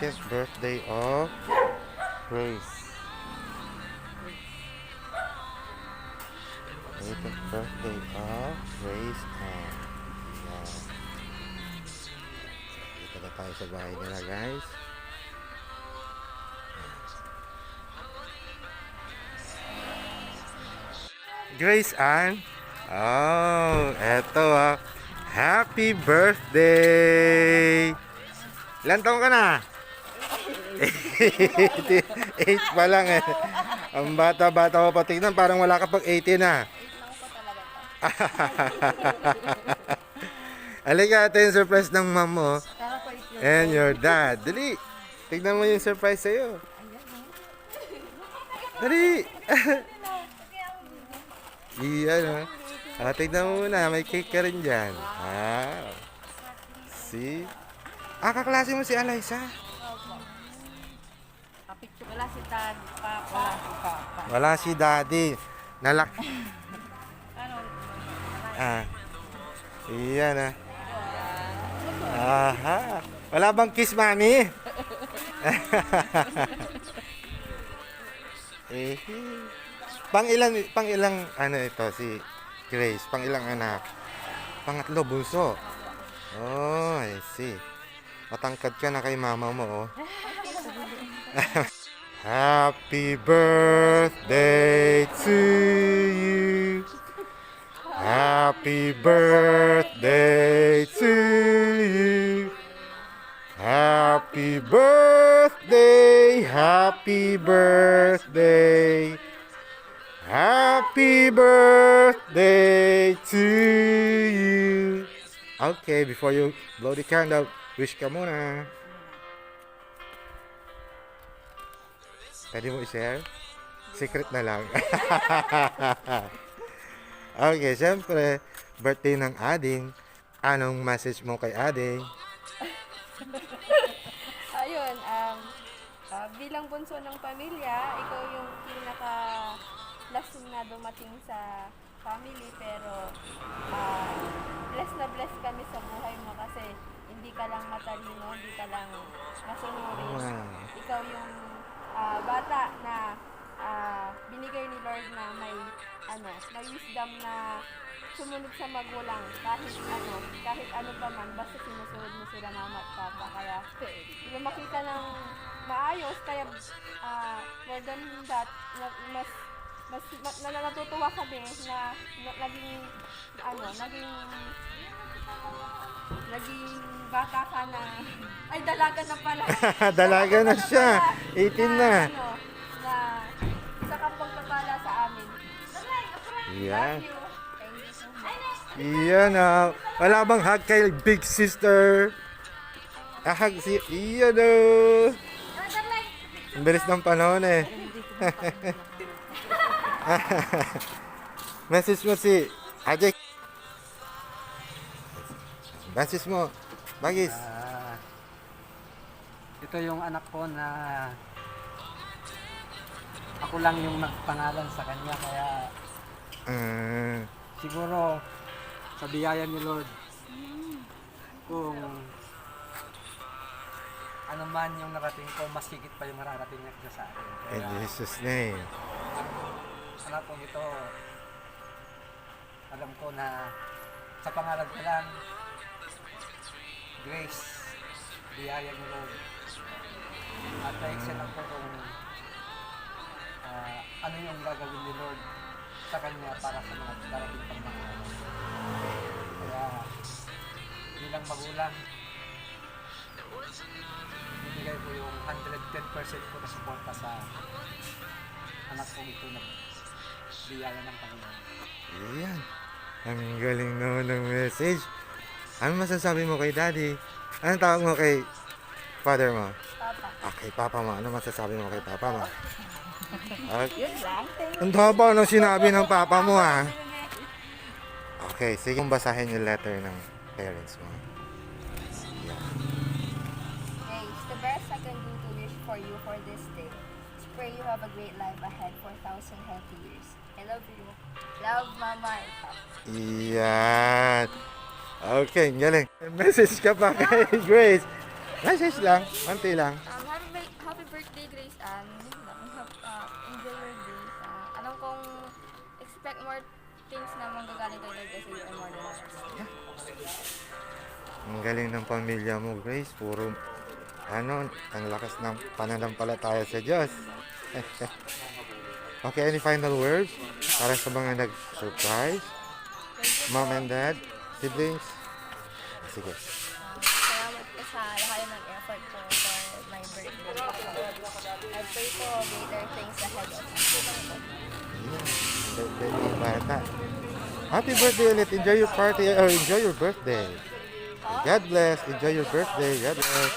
80th birthday of Grace. 80th birthday of Grace Ann. Yan. Dito na tayo sa bahay nila, guys. Grace Ann. Oh, eto Happy birthday! Ilan taon ka na? 8 pa lang eh. Ang bata-bata ko pa tignan, parang wala ka pag 80 na. 8 lang po talaga to. Halika, ito yung surprise ng mom mo. And your dad. Dali, tignan mo yung surprise sa'yo. Dali. Iyan tignan mo muna, may cake ka rin dyan. See? Kaklase mo si Alyssa. Wala si Dad, Papa. Wala si Daddy. Nalak. Iyan Aha. Wala bang kiss, mami? Pang ilang ano ito si Grace? Pang ilang anak? Pangatlo, bunso. Oh, I see. Matangkad ka na kay mama mo, oh. Happy birthday to you. Happy birthday to you. Happy birthday, happy birthday. Happy birthday to you. Okay, before you blow the candle, wish ka muna. Pwede mo i-share? Secret na lang. Okay, siyempre, birthday ng Ading. Anong message mo kay Ading? Ayun, bilang bunso ng pamilya, ikaw yung pinaka last na dumating sa family, pero bless na bless kami sa buhay mo kasi hindi ka lang matalino, hindi ka lang masunurin. Wow. Ikaw yung bata na binigay ni Lord na may wisdom na sumunod sa magulang kahit ano pa man, basta sinusunod mo sila mama at papa. Kaya lumaki ka ng maayos, kaya more than that, mas natutuwa kami na naging bata ka na, ay dalaga na pala. Dalaga na siya. 18 na. Na isa kang pagpapala sa amin. Yan. Love you. Thank you so much. Iyan wala bang hug kay big sister? Hug si iyan Ang bilis ng panahon eh. Message mo si Ajay. Message mo. Bagis. Ito yung anak ko na ako lang yung nagpangalan sa kanya, kaya siguro sa biyaya ni Lord, kung ano man yung narating ko, mas higit pa yung mararating niya sa akin. In Kaya Jesus' name. anak ko ito, alam ko na sa pangalan ko lang, grace, biyaya ni Lord. At na-excel lang po kung ano yung gagawin ni Lord sa kanya para sa mga darating pang mga araw. Kaya bilang magulang, bibigay ko yung 110% ko na suporta sa anak ko ito na biyaya ng Panginoon. Iyan. Ang galing naman ng message. Ano masasabi mo kay Daddy? Anong tawag mo kay father mo? Papa. Kay Papa mo. Ano masasabi mo kay Papa mo? Yun lang. Ang haba ng sinabi ng Papa mo Okay, sige kong basahin yung letter ng parents mo. Yeah. Grace, the best I can do to wish for you for this day is pray you have a great life ahead for 1,000 healthy years. I love you. Love, Mama and Papa. Iyan. Okay, galing. Message ka pa kay Grace. Message lang, konti lang. Happy birthday, Grace Ann. Yun lang. Enjoy your day. Alam kong expect more things na manggagaling kay Lord kasi you are more than enough. Ang galing ng pamilya mo, Grace. Puro, ang lakas ng pananampalataya sa Diyos. Okay, any final words para sa mga nag-surprise? Mom and dad? Siblings? Sige. Salamat po sa lahat ng effort ko for my birthday. I pray for greater things ahead of us. Yeah, birthday ng bata. Happy birthday ulit. Enjoy your party or enjoy your birthday. God bless. Enjoy your birthday. God bless.